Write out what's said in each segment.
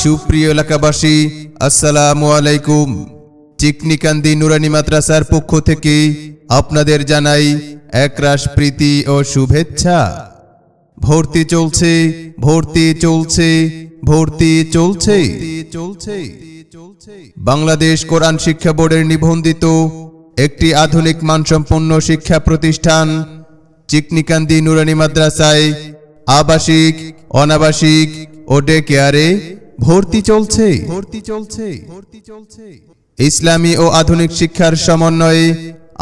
সুপ্রিয় এলাকাবাসী, আসসালামু আলাইকুম। চিকনিকান্দি নুরানি মাদ্রাসার পক্ষ থেকে আপনাদের জানাই একরাশ প্রীতি ও শুভেচ্ছা। ভর্তি চলছে, ভর্তি চলছে, ভর্তি চলছে। বাংলাদেশ কোরআন শিক্ষা বোর্ডের নিবন্ধিত একটি আধুনিক মানসম্পন্ন শিক্ষা প্রতিষ্ঠান চিকনিকান্দি নুরানি মাদ্রাসায় আবাসিক, অনাবাসিক ও ডে কেয়ারে ভর্তি চলছে। ইসলামী ও আধুনিক শিক্ষার সমন্বয়ে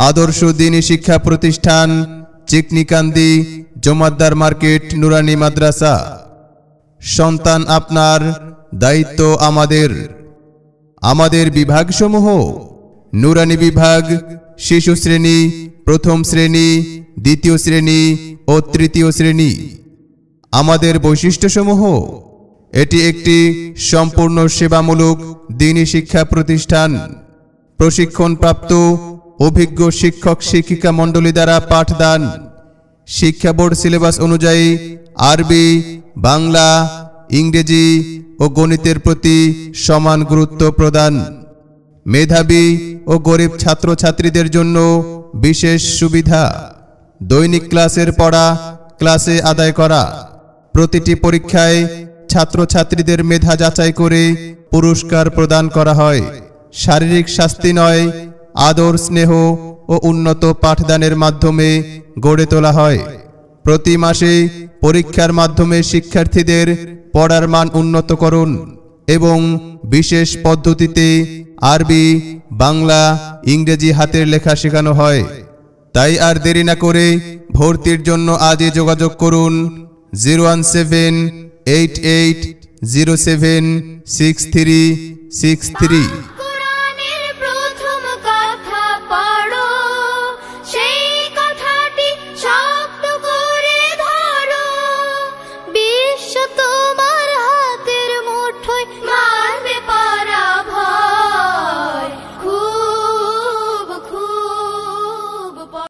আদর্শ দ্বীনি শিক্ষা প্রতিষ্ঠান চিকনিকান্দি জমাদ্দার মার্কেট নুরানি মাদ্রাসা। সন্তান আপনার, দায়িত্ব আমাদের। আমাদের বিভাগসমূহ: নুরানি বিভাগ শিশু শ্রেণী, প্রথম শ্রেণী, দ্বিতীয় শ্রেণী ও তৃতীয় শ্রেণী। আমাদের বৈশিষ্ট্যসমূহ: এটি একটি সম্পূর্ণ সেবামূলক দ্বীনি শিক্ষা প্রতিষ্ঠান। প্রশিক্ষণপ্রাপ্ত অভিজ্ঞ শিক্ষক শিক্ষিকা মণ্ডলী দ্বারা পাঠদান। শিক্ষা বোর্ড সিলেবাস অনুযায়ী আরবি, বাংলা, ইংরেজি ও গণিতের প্রতি সমান গুরুত্ব প্রদান। মেধাবী ও গরিব ছাত্রছাত্রীদের জন্য বিশেষ সুবিধা: দৈনিক ক্লাসের পড়া ক্লাসে আদায় করা। প্রতিটি পরীক্ষায় ছাত্রছাত্রীদের মেধা যাচাই করে পুরস্কার প্রদান করা হয়। শারীরিক শাস্তি নয়, আদর, স্নেহ ও উন্নত পাঠদানের মাধ্যমে গড়ে তোলা হয়। প্রতি মাসে পরীক্ষার মাধ্যমে শিক্ষার্থীদের পড়ার মান উন্নত করুন এবং বিশেষ পদ্ধতিতে আরবি, বাংলা, ইংরেজি হাতের লেখা শেখানো হয়। তাই আর দেরি না করে ভর্তির জন্য আজই যোগাযোগ করুন 01788076363।